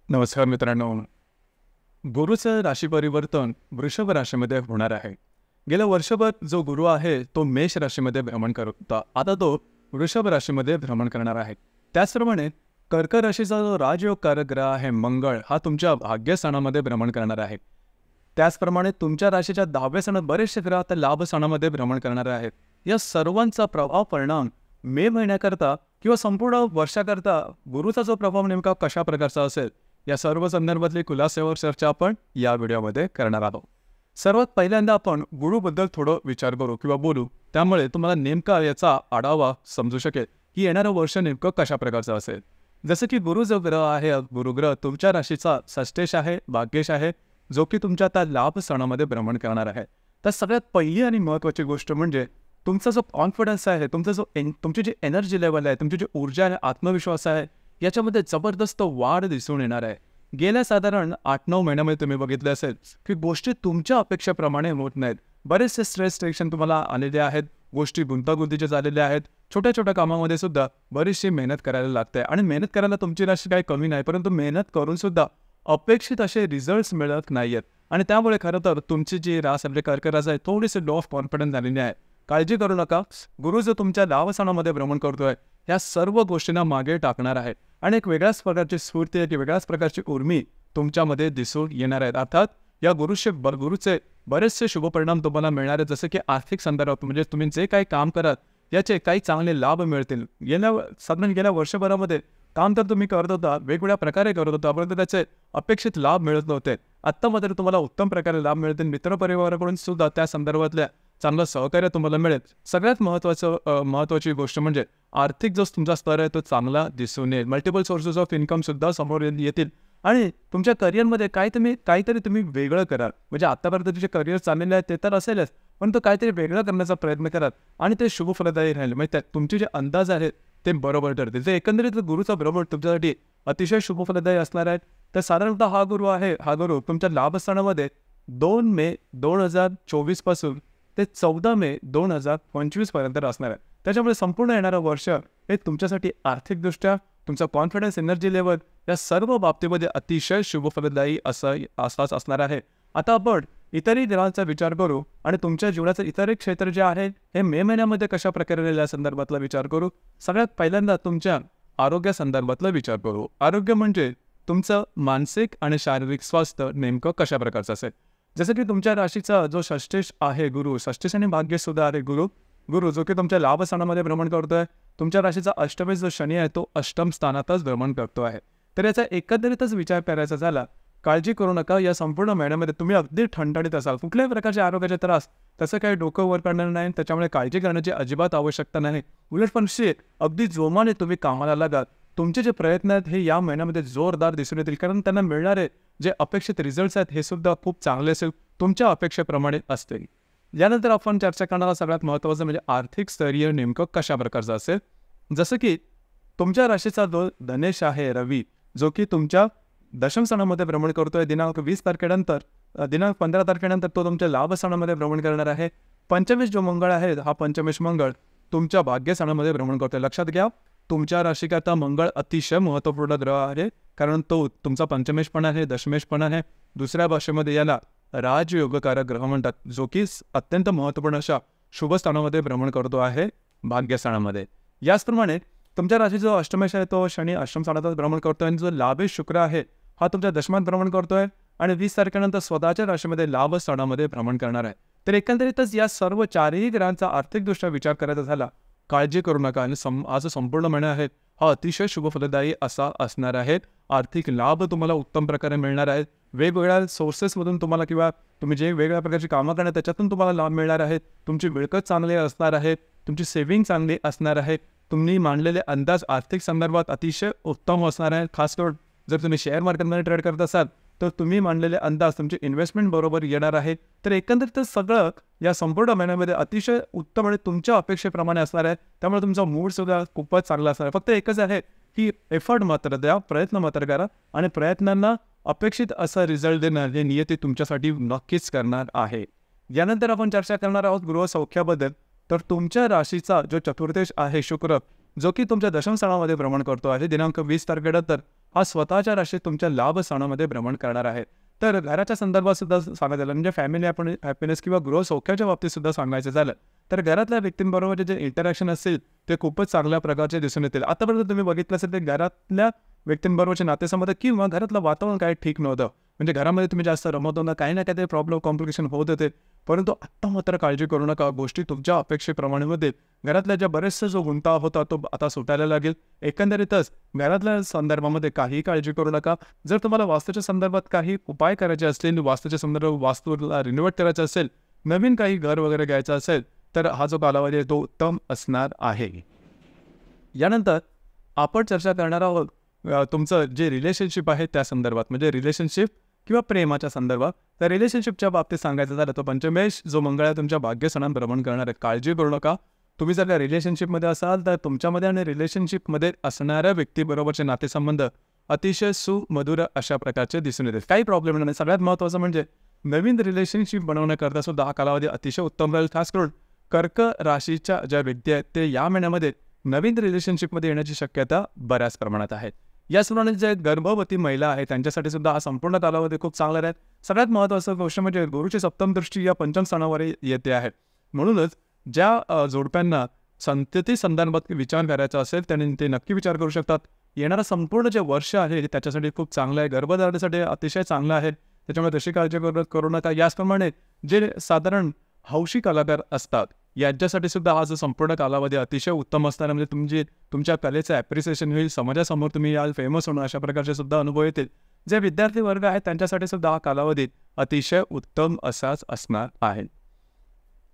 नमस्कार मित्रांनो. गुरुचं राशी परिवर्तन वृषभ राशीमध्ये होणार आहे. गेल्या वर्षभर जो गुरु आहे तो मेष राशीमध्ये भ्रमण करत होता. आता तो वृषभ राशीमध्ये भ्रमण करणार आहे. त्याचप्रमाणे कर्क राशीचा जो राजयोगकारक ग्रह आहे मंगळ हा तुमच्या भाग्यस्थानामध्ये भ्रमण करणार आहे. त्याचप्रमाणे तुमच्या राशीच्या 10व्या स्थानात बरेचसे ग्रह आता लाभ स्थानामध्ये भ्रमण करणार आहेत. या सर्वांचा प्रभाव परिणाम मे महिन्याकरता किंवा संपूर्ण वर्षाकरता गुरुचा जो प्रभाव नेमका कशा प्रकारचा असेल या सर्व संदर्भातली खुलासेवर चर्चा आपण या व्हिडिओमध्ये करणार आहोत. सर्वात पहिल्यांदा आपण गुरुबद्दल थोडं विचार करू किंवा बोलू, त्यामुळे तुम्हाला नेमका याचा आढावा समजू शकेल की येणारं वर्ष नेमकं कशा प्रकारचं असेल. जसं की गुरु जो ग्रह आहे, गुरुग्रह तुमच्या राशीचा षष्ठेश आहे, भाग्येश आहे, जो की तुमच्या आता लाभ स्थानामध्ये भ्रमण करणार आहे. तर सगळ्यात पहिली आणि महत्त्वाची गोष्ट म्हणजे तुमचा जो कॉन्फिडन्स आहे, तुमची जी एनर्जी लेवल आहे, तुमची जी ऊर्जा आहे, आत्मविश्वास आहे, याच्यामध्ये जबरदस्त वाढ दिसून येणार आहे. गेल्या साधारण 8-9 महिन्यामध्ये तुम्ही बघितलं असेल की गोष्टी तुमच्या अपेक्षेप्रमाणे होत नाहीत. बरेचसे स्ट्रेस टेन्शन तुम्हाला आलेले आहेत, गोष्टी गुंतागुंतीच्या झालेल्या आहेत. छोट्या छोट्या कामामध्ये सुद्धा बरीचशी मेहनत करायला लागते आणि मेहनत करायला तुमची राशी काही कमी नाही, परंतु मेहनत करून सुद्धा अपेक्षित असे रिझल्ट्स मिळत नाही आहेत. आणि त्यामुळे खरं तर तुमची जी रास म्हणजे कर्क रास आहे थोडीशी लो ऑफ कॉन्फिडन्स झालेली आहे. काळजी करू नका. गुरु जो तुमच्या लाभस्थानामध्ये भ्रमण करतोय या सर्व गोष्टींना मागे टाकणार आहे आणि एक वेगळ्याच प्रकारची स्फूर्ती, एक वेगळ्याच प्रकारची उर्मी तुमच्यामध्ये दिसून येणार आहेत. अर्थात या गुरुचे बरेचसे शुभपरिणाम तुम्हाला मिळणार आहेत. जसं की आर्थिक संदर्भात म्हणजे तुम्ही जे काही काम कराल याचे काही चांगले लाभ मिळतील. गेल्या वर्षभरामध्ये काम तर तुम्ही करत होता, वेगवेगळ्या प्रकारे करत होता, परंतु त्याचे अपेक्षित लाभ मिळत नव्हते. आत्ता मात्र तुम्हाला उत्तम प्रकारे लाभ मिळतील. मित्रपरिवाराकडून सुद्धा त्या संदर्भातल्या चांगलं सहकार्य तुम्हाला मिळेल. सगळ्यात महत्त्वाची गोष्ट म्हणजे आर्थिक जो तुमचा स्तर आहे तो चांगला दिसून येईल. मल्टिपल सोर्सेस ऑफ इन्कम सुद्धा समोर येतील आणि तुमच्या करिअरमध्ये काहीतरी तुम्ही वेगळं कराल. म्हणजे आतापर्यंत जे करिअर चाललेले आहे ते तर असेलच, पण तो काहीतरी वेगळं करण्याचा प्रयत्न कराल आणि ते शुभफलदायी राहील. म्हणजे तुमचे जे अंदाज आहेत ते बरोबर ठरतील. ते एकंदरीत गुरुचा भ्रमण तुमच्यासाठी अतिशय शुभफलदायी असणार आहे. तर साधारणतः हा गुरु तुमच्या लाभस्थानामध्ये 2 मे 2024 पासून ते 14 मे 2025 पर्यंत असणार आहे. त्याच्यामुळे संपूर्ण येणारं वर्ष हे तुमच्यासाठी आर्थिकदृष्ट्या तुमचा कॉन्फिडन्स, एनर्जी लेवल या सर्व बाबतीमध्ये अतिशय शुभफलदायी असाच असणार आहे. आता आपण इतरही ग्रहांचा विचार करू आणि तुमच्या जीवनाचं इतर एक क्षेत्र जे आहे हे मे महिन्यामध्ये कशा प्रकारे राहील या संदर्भातला विचार करू. सगळ्यात पहिल्यांदा तुमच्या आरोग्यासंदर्भातला विचार करू. आरोग्य म्हणजे तुमचं मानसिक आणि शारीरिक स्वास्थ्य नेमकं कशा प्रकारचं असेल. जसं की तुमच्या राशीचा जो षष्ठेश आहे गुरु, षष्ठेश आणि भाग्य सुद्धा आहे गुरु जो की तुमच्या लाभ स्थानामध्ये भ्रमण करतोय. तुमच्या राशीचा अष्टमेश जो शनी आहे तो अष्टम स्थानातच भ्रमण करतो आहे. तर याचा एकंदरीतच विचार करायचा झाला, काळजी करू नका. या संपूर्ण महिन्यामध्ये तुम्ही अगदी ठणठणीत असाल. कुठल्याही प्रकारचे आरोग्याचे त्रास तसं काही डोकं वर करणार नाही, त्याच्यामुळे काळजी करण्याची अजिबात आवश्यकता नाही. उलट पण अगदी जोमाने तुम्ही कामाला लागा. तुमचे जे प्रयत्न आहेत हे या महिन्यामध्ये जोरदार दिसून येतील, कारण त्यांना मिळणारे जे अपेक्षित रिझल्ट्स आहेत हे सुद्धा खूप चांगले असेल, तुमच्या अपेक्षेप्रमाणे असतील. यानंतर आपण चर्चा करणारा सगळ्यात महत्त्वाचं म्हणजे आर्थिक स्थैर्य नेमकं कशा प्रकारचं असेल. जसं की तुमच्या राशीचा जो धनेश आहे रवी, जो की तुमच्या दशम स्थानामध्ये भ्रमण करतोय. दिनांक 20 तारखेनंतर दिनांक 15 तारखेनंतर तो तुमच्या लाभ स्थानामध्ये भ्रमण करणार आहे. पंचमेश जो मंगळ आहे हा पंचमेश मंगळ तुमच्या भाग्यस्थानामध्ये भ्रमण करतोय. लक्षात घ्या, तुमच्या राशीकरता मंगळ अतिशय महत्त्वपूर्ण ग्रह आहे, कारण तो तुमचा पंचमेश पण आहे, दशमेश पण आहे. दुसऱ्या भाषेमध्ये याला राजयोगकारक ग्रह म्हणतात, जो की अत्यंत महत्त्वपूर्ण अशा शुभ स्थानामध्ये भ्रमण करतो आहे भाग्यस्थानामध्ये. याचप्रमाणे तुमच्या राशीचा जो अष्टमेश आहे तो शनी अष्टम स्थानातच भ्रमण करतोय आणि जो लाभेश शुक्र आहे हा तुमच्या दशमात भ्रमण करतोय आणि 20 तारखेनंतर स्वतःच्या राशीमध्ये लाभ स्थानामध्ये भ्रमण करणार आहे. तर एकंदरीतच या सर्व चारही ग्रहांचा आर्थिकदृष्ट्या विचार करायचा झाला, काळजी करू नका. आणि हा जो संपूर्ण महिना आहे हा अतिशय शुभफलदायी असा असणार आहे. आर्थिक लाभ तुम्हाला उत्तम प्रकारे मिळणार आहेत. वेगवेगळ्या सोर्सेसमधून तुम्हाला किंवा तुम्ही जे वेगवेगळ्या प्रकारची कामं करणार त्याच्यातून तुम्हाला लाभ मिळणार आहेत. तुमची मिळकत चांगली असणार आहे, तुमची सेव्हिंग चांगली असणार आहे. तुम्ही मांडलेले अंदाज आर्थिक संदर्भात अतिशय उत्तम असणार आहेत. खास करून जर तुम्ही शेअर मार्केटमध्ये ट्रेड करत असाल तर तुम्ही मांडलेले अंदाज तुमची इन्व्हेस्टमेंट बरोबर येणार आहे. तर एकंदरीत सगळं या संपूर्ण महिन्यामध्ये अतिशय उत्तम आणि तुमच्या अपेक्षेप्रमाणे असणार आहे. त्यामुळे तुमचा मूड सुद्धा खूपच चांगला असणार आहे. फक्त एकच आहे की एफर्ट मात्र द्या, प्रयत्न मात्र करा आणि प्रयत्नांना अपेक्षित असा रिझल्ट देणार हे नियती तुमच्यासाठी नक्कीच करणार आहे. यानंतर आपण चर्चा करणार आहोत गृह सौख्याबद्दल. तर तुमच्या राशीचा जो चतुर्थेश आहे शुक्र, जो की तुमच्या दशम स्थानामध्ये भ्रमण करतो आहे. दिनांक 20 तारखेनंतर हा स्वतःच्या राशीत तुमच्या लाभ स्थानामध्ये भ्रमण करणार आहे. तर घराच्या संदर्भात सुद्धा सांगायचं झालं म्हणजे फॅमिली हॅपीनेस किंवा गृह सौख्याच्या बाबतीत सुद्धा सांगायचं झालं तर घरातल्या व्यक्तींबरोबर जे इंटरॅक्शन असेल ते खूपच चांगल्या प्रकारचे दिसून येतील. आतापर्यंत तुम्ही बघितलं असेल ते घरातल्या व्यक्तींबरोबरचे नातेसंबंध किंवा घरातलं वातावरण काही ठीक नव्हतं. म्हणजे घरामध्ये तुम्ही जास्त रमत होता, काही ना काहीतरी प्रॉब्लेम कॉम्प्लिकेशन होत होते. परंतु आत्ता मात्र काळजी करू नका, गोष्टी तुमच्या अपेक्षेप्रमाणे होतील. घरातल्या ज्या बरेचसा जो गुंता होता तो आता सुटायला लागेल. एकंदरीतच घरातल्या संदर्भामध्ये काही काळजी करू नका. जर तुम्हाला वास्तूच्या संदर्भात काही उपाय करायचे असतील, वास्तूच्या संदर्भात वास्तूला रिनोव्हेट करायचं असेल, नवीन काही घर वगैरे घ्यायचं असेल तर हा जो कालावधी आहे तो उत्तम असणार आहे. यानंतर आपण चर्चा करणार आहोत तुमचं जे रिलेशनशिप आहे त्या संदर्भात, म्हणजे रिलेशनशिप किंवा प्रेमाच्या संदर्भात. तर रिलेशनशिपच्या बाबतीत सांगायचं झालं तर पंचमेश जो मंगळ आहे तुमच्या भाग्यस्थानात भ्रमण करणार आहे. काळजी करू नका. तुम्ही जर का रिलेशनशिपमध्ये असाल तर तुमच्यामध्ये आणि रिलेशनशिपमध्ये असणाऱ्या व्यक्तीबरोबरचे नातेसंबंध अतिशय सुमधुर अशा प्रकारचे दिसून येतील. काही प्रॉब्लेम नाही. सगळ्यात महत्त्वाचं म्हणजे नवीन रिलेशनशिप बनवण्याकरता सुद्धा हा कालावधी अतिशय उत्तम राहील. खास करून कर्क राशीच्या ज्या व्यक्ती आहेत ते या महिन्यामध्ये नवीन रिलेशनशिपमध्ये येण्याची शक्यता बऱ्याच प्रमाणात आहे. याचप्रमाणे जे गर्भवती महिला आहेत त्यांच्यासाठी सुद्धा हा संपूर्ण कालावधी खूप चांगला राहील. सगळ्यात महत्त्वाचं गोष्ट म्हणजे गुरुची सप्तम दृष्टी या पंचम स्थानावर येते आहे. म्हणूनच ज्या जोडप्यांना संतती संदर्भात विचार करायचा असेल त्यांनी ते नक्की विचार करू शकतात. येणारं संपूर्ण जे वर्ष आहे त्याच्यासाठी खूप चांगलं आहे. गर्भधारणेसाठी अतिशय चांगलं आहे. त्याच्यामुळे तशी काळजी करू नका. याचप्रमाणे जे साधारण हौशी कलाकार असतात यांच्यासाठी सुद्धा हा जो संपूर्ण कालावधी अतिशय उत्तम असणार. म्हणजे तुमच्या कलेचं ॲप्रिसिएशन होईल, समाजासमोर तुम्ही याल, फेमस होणं अशा प्रकारचे सुद्धा अनुभव येतील. जे विद्यार्थी वर्ग आहेत त्यांच्यासाठी सुद्धा हा कालावधी अतिशय उत्तम असाच असणार आहे.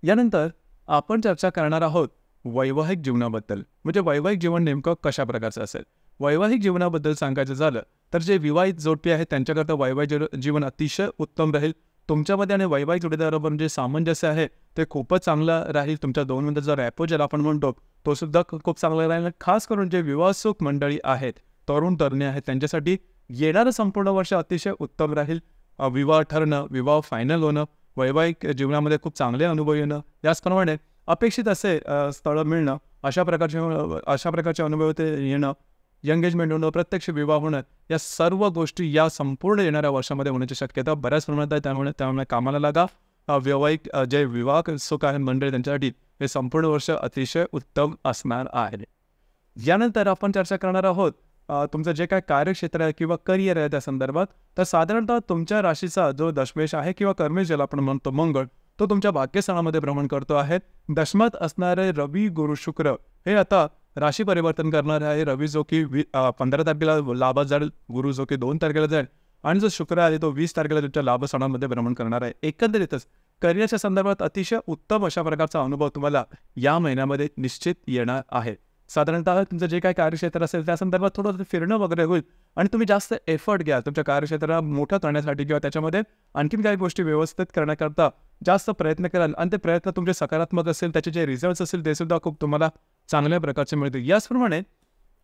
यानंतर आपण चर्चा करणार आहोत वैवाहिक जीवनाबद्दल. म्हणजे वैवाहिक जीवन नेमकं कशा प्रकारचं असेल. वैवाहिक जीवनाबद्दल सांगायचं झालं तर जे विवाहित जोडपी आहेत त्यांच्याकरता वैवाहिक जीवन अतिशय उत्तम राहील. तुमच्यामध्ये आणि वैवाहिक जोडीदाराबरोबर जे सामंजस्य आहे ते खूपच चांगलं राहील. तुमच्या दोनमध्ये जो रॅपो ज्याला आपण म्हणतो तो सुद्धा खूप चांगला राहील. खास करून जे विवाहसुख मंडळी आहेत, तरुण तरुणी आहेत त्यांच्यासाठी येणारं संपूर्ण वर्ष अतिशय उत्तम राहील. विवाह ठरणं, विवाह फायनल होणं, वैवाहिक जीवनामध्ये खूप चांगले अनुभव येणं, याचप्रमाणे अपेक्षित असे स्थळं मिळणं, अशा प्रकारचे अनुभव ते येणं, एंगेजमेंट होणं, प्रत्यक्ष विवाह होणं, या सर्व गोष्टी या संपूर्ण येणाऱ्या वर्षामध्ये होण्याची शक्यता बऱ्याच प्रमाणात आहे. त्यामुळे कामाला लागा. वैवाहिक जे विवाह सुख आहे मंडळी त्यांच्यासाठी हे संपूर्ण वर्ष अतिशय उत्तम असणार आहे. यानंतर आपण चर्चा करणार आहोत तुमचं जे काय कार्यक्षेत्र आहे किंवा करिअर आहे त्या संदर्भात. तर साधारणतः तुमच्या राशीचा जो दशमेश आहे किंवा कर्मेश ज्याला आपण म्हणतो मंगळ, तो तुमच्या भाग्यस्थानामध्ये भ्रमण करतो आहे. दशमात असणारे रवी, गुरु, शुक्र हे आता राशी परिवर्तन करणार आहे. रवी जो की 15 तारखेला लाभात जाईल, गुरु जो की 2 तारखेला जाईल आणि जो शुक्र आहे तो 20 तारखेला तुमच्या लाभस्थानामध्ये भ्रमण करणार आहे. एकंदरीतच करिअरच्या संदर्भात अतिशय उत्तम अशा प्रकारचा अनुभव तुम्हाला या महिन्यामध्ये निश्चित येणार आहे. साधारणतः तुमचं जे काही कार्यक्षेत्र असेल त्या संदर्भात थोडं फिरणं वगैरे होईल आणि तुम्ही जास्त एफर्ट घ्या तुमच्या कार्यक्षेत्राला मोठं करण्यासाठी किंवा त्याच्यामध्ये आणखीन काही गोष्टी व्यवस्थित करण्याकरता जास्त प्रयत्न कराल आणि ते प्रयत्न तुमचे सकारात्मक असेल, त्याचे जे रिझल्ट्स असतील ते सुद्धा खूप तुम्हाला चांगल्या प्रकारचे मिळतील. याचप्रमाणे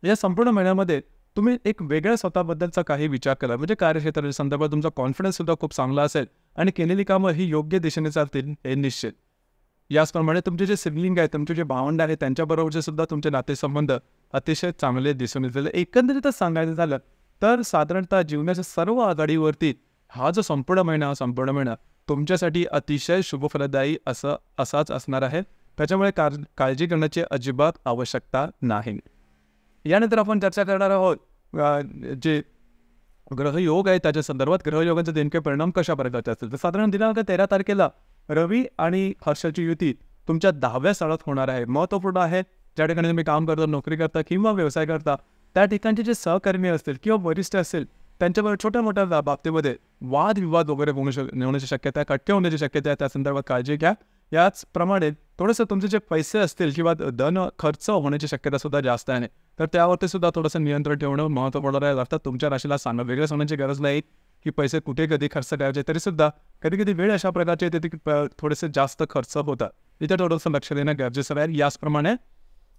या संपूर्ण महिन्यामध्ये तुम्ही एक वेगळ्या स्वतःबद्दलचा काही विचार करा. म्हणजे कार्यक्षेत्राच्या संदर्भात तुमचा कॉन्फिडन्स सुद्धा खूप चांगला असेल आणि केलेली कामं ही योग्य दिशेने चालतील हे निश्चित. याचप्रमाणे तुमचे जे सिबलिंग आहे, तुमचे जे भावंड आहे त्यांच्याबरोबरचे सुद्धा तुमचे नातेसंबंध अतिशय चांगले दिसून येतील. एकंदरीतच सांगायचं झालं तर साधारणतः जीवनाच्या सर्व आघाडीवरती हा जो संपूर्ण महिना तुमच्यासाठी अतिशय शुभफलदायी असाच असणार आहे. त्याच्यामुळे काळजी करण्याची अजिबात आवश्यकता नाही. यानंतर आपण चर्चा करणार आहोत जे ग्रहयोग आहे त्याच्या संदर्भात. ग्रहयोगांचे नेमके परिणाम कशा प्रकारचे असतील. तर साधारण दिनांक 13 तारखेला रवी आणि हर्षाची युती तुमच्या 10व्या स्थळात होणार आहे. महत्त्वपूर्ण आहे. ज्या ठिकाणी तुम्ही काम करता, नोकरी करता किंवा व्यवसाय करता त्या ठिकाणचे जे सहकर्मी असतील किंवा वरिष्ठ असतील त्यांच्याबरोबर छोट्या मोठ्या बाबतीमध्ये वादविवाद वगैरे होण्याची शक्यता आहे, कटके होण्याची शक्यता आहे. त्या संदर्भात काळजी घ्या. याचप्रमाणे थोडंसं तुमचे जे पैसे असतील किंवा धन खर्च होण्याची शक्यता सुद्धा जास्त आहे. तर त्यावरती सुद्धा थोडंसं नियंत्रण ठेवणं महत्त्वपूर्ण आहे. अर्थात तुमच्या राशीला वेगळं सांगण्याची गरज नाही की पैसे कुठे कधी खर्च करायचे, तरीसुद्धा कधी वेळ अशा प्रकारचे येते की थोडेसे जास्त खर्च होतात. इथे थोडंसं लक्ष देणं गरजेचं आहे. याचप्रमाणे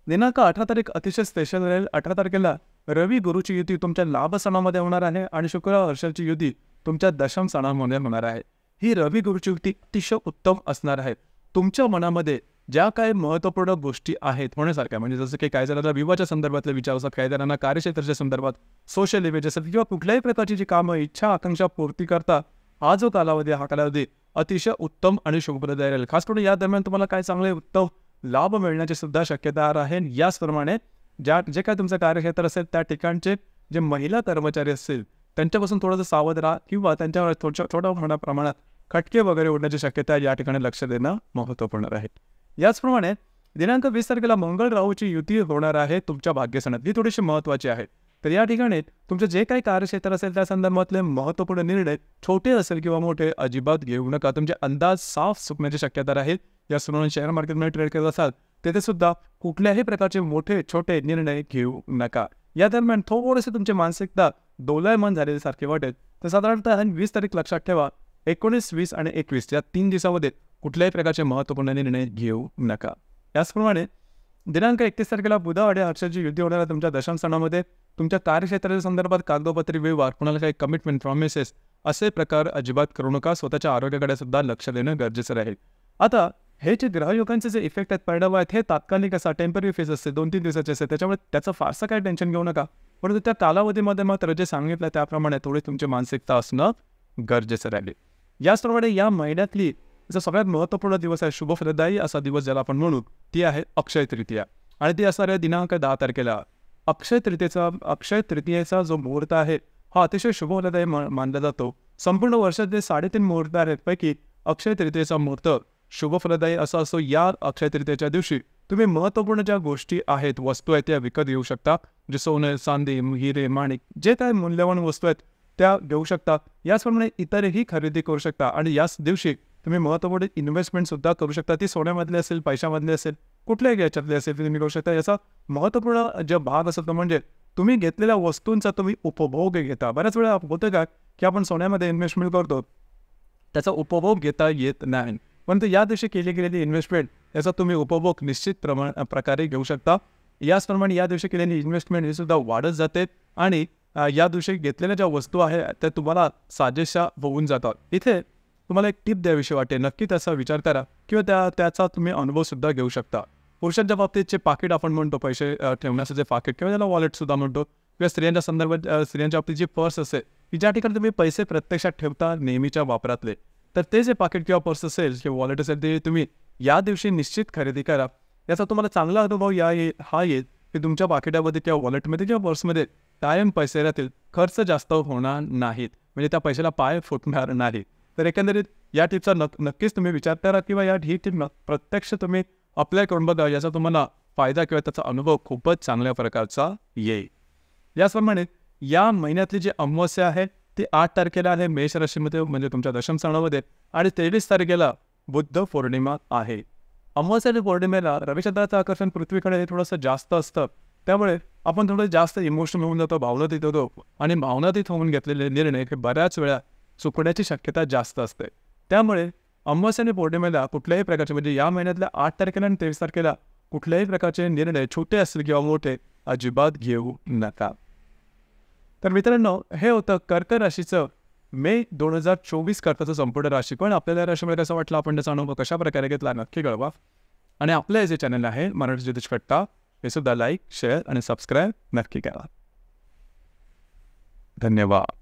दिनांक 18 तारीख अतिशय स्पेशल राहील. 18 तारखेला रवी गुरुची युती तुमच्या लाभस्थानामध्ये होणार आहे आणि शुक्र हर्षाची युती तुमच्या दशम स्थानामध्ये होणार आहे. ही रवी गुरुची युती अतिशय उत्तम असणार आहे. तुमच्या मनामध्ये ज्या काही महत्त्वपूर्ण गोष्टी आहेत होण्यासारख्या, म्हणजे जसं की काही जणांना विवाहाच्या संदर्भातले विचार असतात, काही जणांना कार्यक्षेत्राच्या संदर्भात, सोशल इव्हेंट असेल किंवा कुठल्याही प्रकारची जी कामं, इच्छा, आकांक्षा पूर्ती करता हा जो कालावधी, हा कालावधी अतिशय उत्तम आणि शुभप्रदायी राहील. खास करून या दरम्यान तुम्हाला काय चांगले उत्तम लाभ मिळण्याची सुद्धा शक्यता आहे. याचप्रमाणे जे काय तुमचं कार्यक्षेत्र असेल त्या ठिकाणचे जे महिला कर्मचारी असतील त्यांच्यापासून थोडंसं सावध राहा किंवा त्यांच्यावर छोट्या मोठ्या प्रमाणात खटके वगैरे उडण्याची शक्यता या ठिकाणी लक्ष देणं महत्त्वपूर्ण राहील. याचप्रमाणे दिनांक 20 तारखेला मंगळ राहूची युती होणार आहे तुमच्या भाग्यस्थानात. ही थोडीशी महत्त्वाची आहे. तर या ठिकाणी तुमचं जे काही कार्यक्षेत्र असेल त्या संदर्भातले महत्त्वपूर्ण निर्णय छोटे असेल किंवा मोठे अजिबात घेऊ नका. तुमचे अंदाज साफ चुकण्याची शक्यता राहील. या सर्व शेअर मार्केटमध्ये ट्रेड करत असाल तेथे सुद्धा कुठल्याही प्रकारचे मोठे छोटे निर्णय घेऊ नका. या दरम्यान थोडेसे तुमची मानसिकता दोलायमान झालेल्यासारखे वाटेल. तर साधारणतः 20 तारीख लक्षात ठेवा. 19, 20 आणि 21 या 3 दिवसामध्ये कुठल्याही प्रकारचे महत्त्वपूर्ण निर्णय घेऊ नका. याचप्रमाणे दिनांक 31 तारखेला बुध-वाडे हर्षाची युती होणार आहे तुमच्या दशमस्थानामध्ये. तुमच्या कार्यक्षेत्राच्या संदर्भात कागदोपत्री व्यवहार, कोणाला काही कमिटमेंट, प्रॉमिसेस असे प्रकार अजिबात करू नका. स्वतःच्या आरोग्याकडे सुद्धा लक्ष देणं गरजेचं राहील. आता हे जे ग्रहयोगांचे जे इफेक्ट आहेत, परिणाम आहेत, हे तात्कालिक असा टेम्पररी फेज असते, 2-3 दिवसाचे असते. त्याच्यामुळे त्याचं फारसं काही टेन्शन घेऊ नका. परंतु त्या कालावधीमध्ये मात्र जे सांगितलं त्याप्रमाणे थोडी तुमची मानसिकता असणं गरजेचं राहील. याचप्रमाणे या महिन्यातली जो सगळ्यात महत्त्वपूर्ण दिवस आहे, शुभफलदायी असा दिवस ज्याला आपण म्हणू, ती आहे अक्षय तृतीया. आणि ती असणार आहे दिनांक 10 तारखेला. अक्षय तृतीयेचा जो मुहूर्त आहे हा अतिशय शुभफलदायी मानला जातो. संपूर्ण वर्षात जे 3.5 मुहूर्त आहेत पैकी अक्षय तृतीयेचा मुहूर्त शुभफलदायी असा असतो. या अक्षय तृतीयेच्या दिवशी तुम्ही महत्त्वपूर्ण ज्या गोष्टी आहेत, वस्तू आहेत, त्या विकत घेऊ शकता. जे सोने, चांदी, हिरे, माणिक जे काही मूल्यवान वस्तू आहेत त्या घेऊ शकता. याचप्रमाणे इतरही खरेदी करू शकता. आणि याच दिवशी तुम्ही महत्त्वपूर्ण इन्व्हेस्टमेंट सुद्धा करू शकता. ती सोन्यामधली असेल, पैशामधली असेल, कुठल्याही याच्यातली असेल तुम्ही करू शकता. याचा महत्त्वपूर्ण जे भाग असतो तो म्हणजे तुम्ही घेतलेल्या वस्तूंचा तुम्ही उपभोग घेता. बऱ्याच वेळा होतं का की आपण सोन्यामध्ये इन्व्हेस्टमेंट करतो, त्याचा उपभोग घेता येत नाही. परंतु या दिवशी केली गेलेली इन्व्हेस्टमेंट याचा तुम्ही उपभोग निश्चित प्रकारे घेऊ शकता. याचप्रमाणे या दिवशी केलेली इन्व्हेस्टमेंट ही सुद्धा वाढत जाते आणि या दिवशी घेतलेल्या ज्या वस्तू आहेत त्या तुम्हाला साजेशा होऊन जातात. इथे तुम्हाला एक टिप द्यावीशी वाटेल. नक्की त्याचा विचार करा किंवा त्याचा तुम्ही अनुभव सुद्धा घेऊ शकता. पुरुषांच्या बाबतीत जे पाकिट आपण म्हणतो, पैसे ठेवण्याचं जे पाकिट किंवा त्याला वॉलेट सुद्धा म्हणतो, किंवा स्त्रियांच्या संदर्भात स्त्रियांच्या बाबतीत जी पर्स असेल की ज्या ठिकाणी तुम्ही पैसे प्रत्यक्षात ठेवता नेहमीच्या वापरातले, तर ते जे पाकिट किंवा पर्स असेल किंवा वॉलेट असेल ते तुम्ही या दिवशी निश्चित खरेदी करा. याचा तुम्हाला चांगला अनुभव येईल की तुमच्या पाकिटामध्ये किंवा वॉलेटमध्ये किंवा पर्समध्ये कायम पैसे राहतील, खर्च जास्त होणार नाहीत, म्हणजे त्या पैशाला पाय फुटणार नाही. तर एकंदरीत या टिपचा नक्कीच तुम्ही विचार करा किंवा ही टिप प्रत्यक्ष तुम्ही अप्लाय करून बघा. याचा तुम्हाला फायदा किंवा त्याचा अनुभव खूपच चांगल्या प्रकारचा येईल. याचप्रमाणे या महिन्यातली जी अमावस्या आहे ती 8 तारखेला आहे मेष राशीमध्ये, म्हणजे तुमच्या दशमस्थानामध्ये. आणि 23 तारखेला बुद्ध पौर्णिमा आहे. अमावस्या आणि पौर्णिमेला रविचंद्राचं आकर्षण पृथ्वीकडे हे थोडंसं जास्त असतं. त्यामुळे आपण थोडं जास्त इमोशनल होऊन जातो, भावनातीत होतो. आणि भावनातीत होऊन घेतलेले निर्णय हे बऱ्याच वेळा चुकण्याची शक्यता जास्त असते. त्यामुळे अमावस्या आणि पौर्णिमेला कुठल्याही प्रकारचे, म्हणजे या महिन्यातल्या 8 तारखेला आणि 23 तारखेला कुठल्याही प्रकारचे निर्णय छोटे असतील किंवा मोठे अजिबात घेऊ नका. तर मित्रांनो, हे होतं कर्क राशीचं मे 2024 करताचं संपूर्ण राशीफळ. आपल्याला राशीमध्ये कसं वाटलं, आपण त्याचा अनुभव कशा प्रकारे घेतला नक्की कळवा. आणि आपलं जे चॅनल आहे मराठी ज्योतिष कट्टा हे सुद्धा लाईक, शेअर आणि सबस्क्राईब नक्की करा. धन्यवाद.